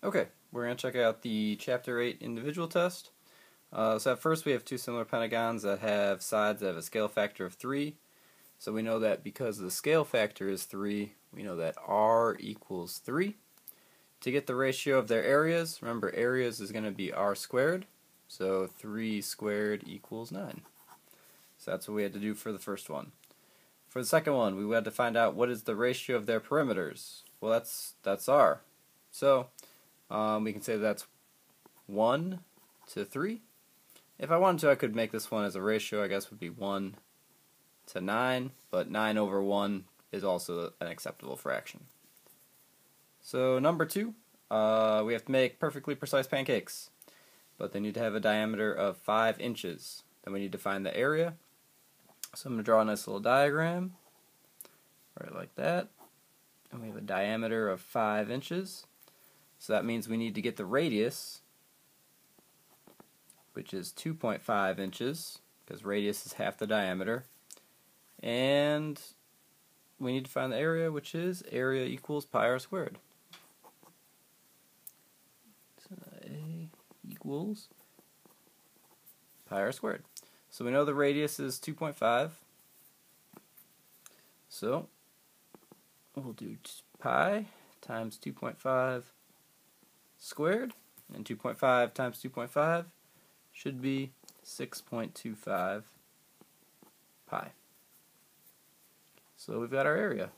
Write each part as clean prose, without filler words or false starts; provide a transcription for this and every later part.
Okay, we're going to check out the Chapter 8 individual test. So at first we have two similar pentagons that have sides that have a scale factor of 3. So we know that because the scale factor is 3, we know that r equals 3. To get the ratio of their areas, remember areas is going to be r squared. So 3 squared equals 9. So that's what we had to do for the first one. For the second one, we had to find out what is the ratio of their perimeters. Well, that's r. So we can say that's 1 to 3. If I wanted to, I could make this one as a ratio, I guess would be 1 to 9, but 9 over 1 is also an acceptable fraction. So number 2, we have to make perfectly precise pancakes, but they need to have a diameter of 5 inches. Then we need to find the area. So I'm going to draw a nice little diagram, right like that, and we have a diameter of 5 inches. So that means we need to get the radius, which is 2.5 inches, because radius is half the diameter. And we need to find the area, which is area equals pi r squared. So A equals pi r squared. So we know the radius is 2.5. So we'll do pi times 2.5 squared, and 2.5 times 2.5 should be 6.25 pi. So we've got our area.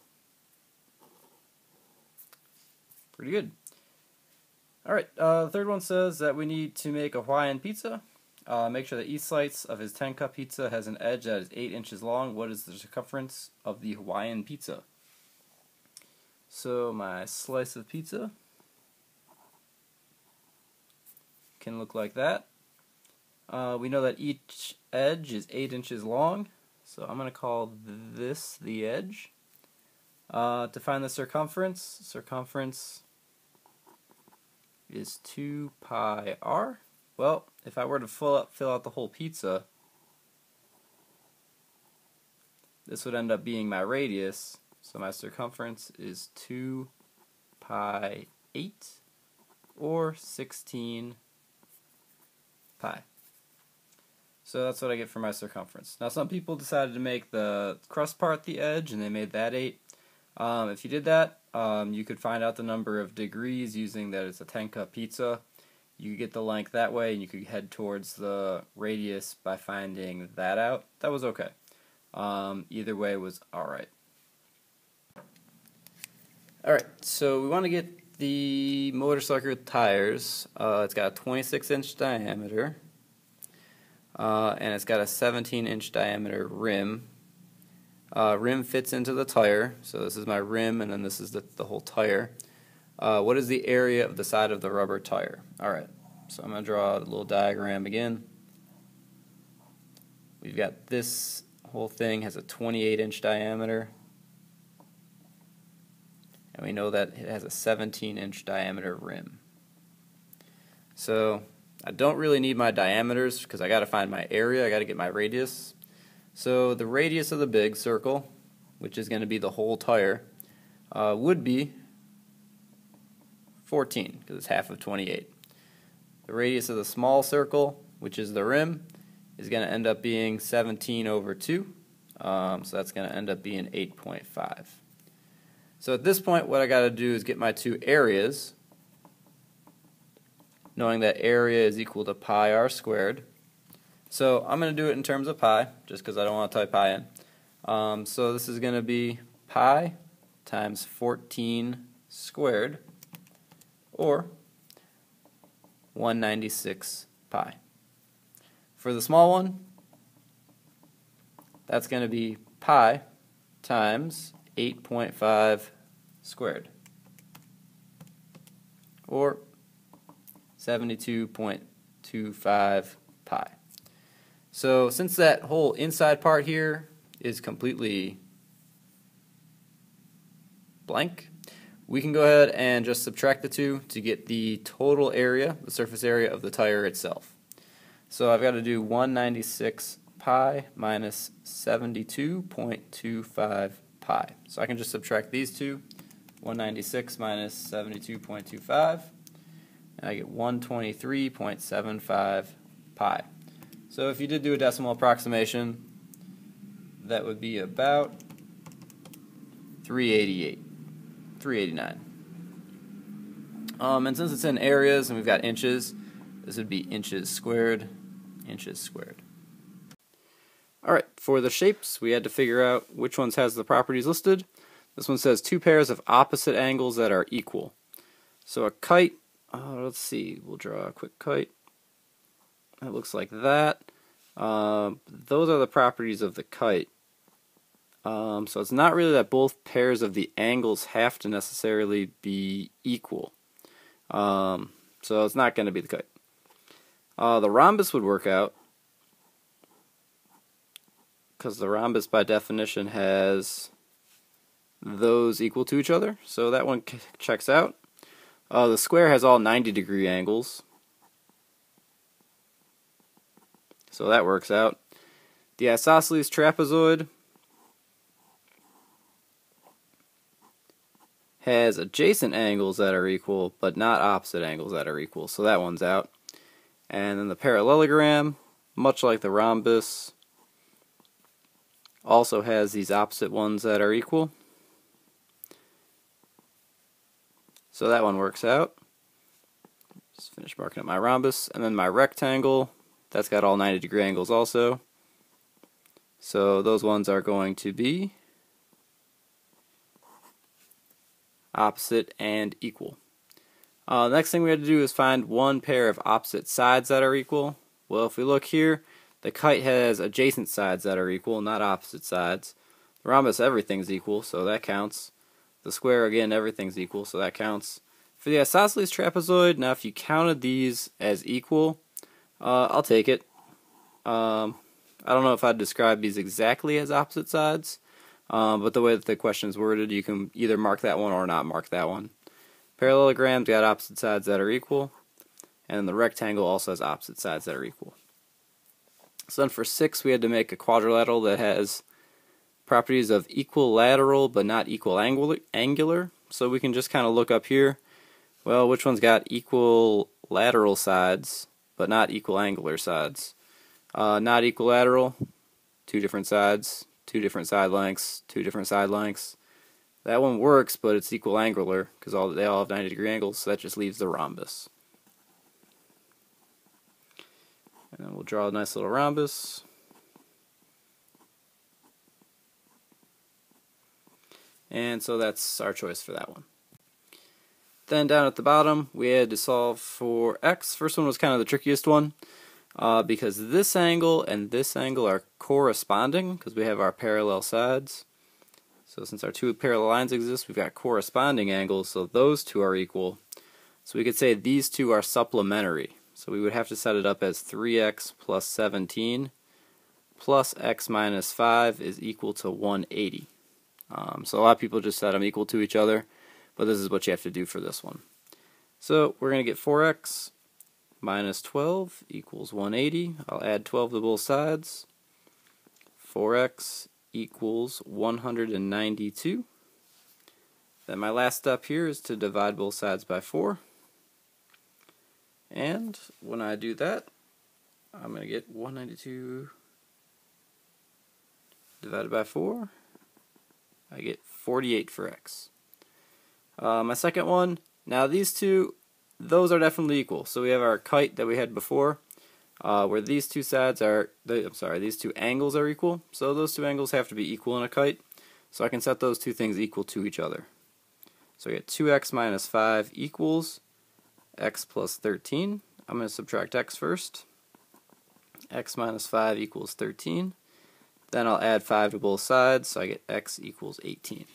Pretty good. Alright, the third one says that we need to make a Hawaiian pizza. Make sure that each slice of his 10-cup pizza has an edge that is 8 inches long. What is the circumference of the Hawaiian pizza? So my slice of pizza can look like that. We know that each edge is 8 inches long, so I'm going to call this the edge. To find the circumference is 2 pi r. Well, if I were to fill out the whole pizza, this would end up being my radius, so my circumference is 2 pi 8, or 16 pi. So that's what I get for my circumference. Now some people decided to make the crust part the edge, and they made that 8. If you did that, you could find out the number of degrees using that it's a 10-cup pizza. You could get the length that way, and you could head towards the radius by finding that out. That was okay. Either way was alright. Alright, so we want to get the motorcycle tires. It's got a 26-inch diameter, and it's got a 17-inch diameter rim. Rim fits into the tire, so this is my rim, and then this is the whole tire. What is the area of the side of the rubber tire? Alright, so I'm going to draw a little diagram again. We've got this whole thing has a 28-inch diameter, and we know that it has a 17-inch diameter rim. So I don't really need my diameters because I got to find my area, I got to get my radius. So the radius of the big circle, which is going to be the whole tire, would be 14, because it's half of 28. The radius of the small circle, which is the rim, is going to end up being 17 over 2. So that's going to end up being 8.5. So at this point, what I got to do is get my two areas, knowing that area is equal to pi r squared. So I'm going to do it in terms of pi, just because I don't want to type pi in. So this is going to be pi times 14 squared, or 196 pi. For the small one, that's going to be pi times 8.5 squared, or 72.25 pi. So since that whole inside part here is completely blank, we can go ahead and just subtract the two to get the total area, the surface area of the tire itself. So I've got to do 196 pi minus 72.25 pi. So I can just subtract these two, 196 minus 72.25. and I get 123.75 pi. So if you did do a decimal approximation, that would be about 389. And since it's in areas and we've got inches, this would be inches squared, inches squared. Alright, for the shapes, we had to figure out which ones has the properties listed. This one says two pairs of opposite angles that are equal. So a kite, let's see, we'll draw a quick kite. It looks like that. Those are the properties of the kite. So it's not really that both pairs of the angles have to necessarily be equal. So it's not going to be the kite. The rhombus would work out, because the rhombus by definition has those equal to each other, so that one checks out. The square has all 90-degree angles, so that works out. The isosceles trapezoid has adjacent angles that are equal, but not opposite angles that are equal, so that one's out. And then the parallelogram, much like the rhombus, also has these opposite ones that are equal. So that one works out. Just finish marking up my rhombus. And then my rectangle, that's got all 90-degree angles also. So those ones are going to be opposite and equal. Next thing we had to do is find one pair of opposite sides that are equal. Well, if we look here, the kite has adjacent sides that are equal, not opposite sides. The rhombus, everything's equal, so that counts. The square, again, everything's equal, so that counts. For the isosceles trapezoid, now if you counted these as equal, I'll take it. I don't know if I'd describe these exactly as opposite sides, but the way that the question is worded, you can either mark that one or not mark that one. Parallelogram's got opposite sides that are equal, and the rectangle also has opposite sides that are equal. So then for 6, we had to make a quadrilateral that has properties of equilateral but not equal angular. So we can just kind of look up here. Well, which one's got equilateral sides but not equal angular sides? Not equilateral, two different sides, two different side lengths, two different side lengths. That one works, but it's equal angular because they all have 90-degree angles, so that just leaves the rhombus. And then we'll draw a nice little rhombus. And so that's our choice for that one. Then down at the bottom, we had to solve for x. First one was kind of the trickiest one, because this angle and this angle are corresponding, because we have our parallel sides. So since our two parallel lines exist, we've got corresponding angles, so those two are equal. So we could say these two are supplementary. So we would have to set it up as 3x plus 17 plus x minus 5 is equal to 180. So a lot of people just set them equal to each other, but this is what you have to do for this one. So we're going to get 4x minus 12 equals 180. I'll add 12 to both sides. 4x equals 192. Then my last step here is to divide both sides by 4. And when I do that, I'm going to get 192 divided by 4. I get 48 for x. My second one, now these two, those are definitely equal. So we have our kite that we had before, where these two sides are, these two angles are equal. So those two angles have to be equal in a kite. So I can set those two things equal to each other. So I get 2x minus 5 equals x plus 13. I'm going to subtract x first. X minus 5 equals 13. Then I'll add 5 to both sides, so I get x equals 18.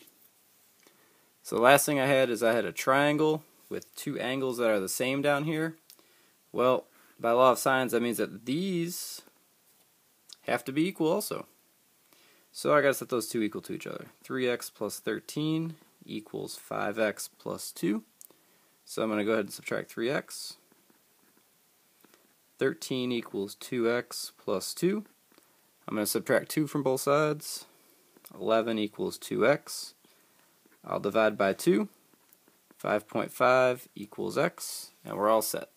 So the last thing I had is I had a triangle with two angles that are the same down here. Well, by law of sines, that means that these have to be equal also. So I got to set those two equal to each other. 3x plus 13 equals 5x plus 2. So I'm going to go ahead and subtract 3x. 13 equals 2x plus 2. I'm going to subtract 2 from both sides. 11 equals 2x. I'll divide by 2. 5.5 equals x, and we're all set.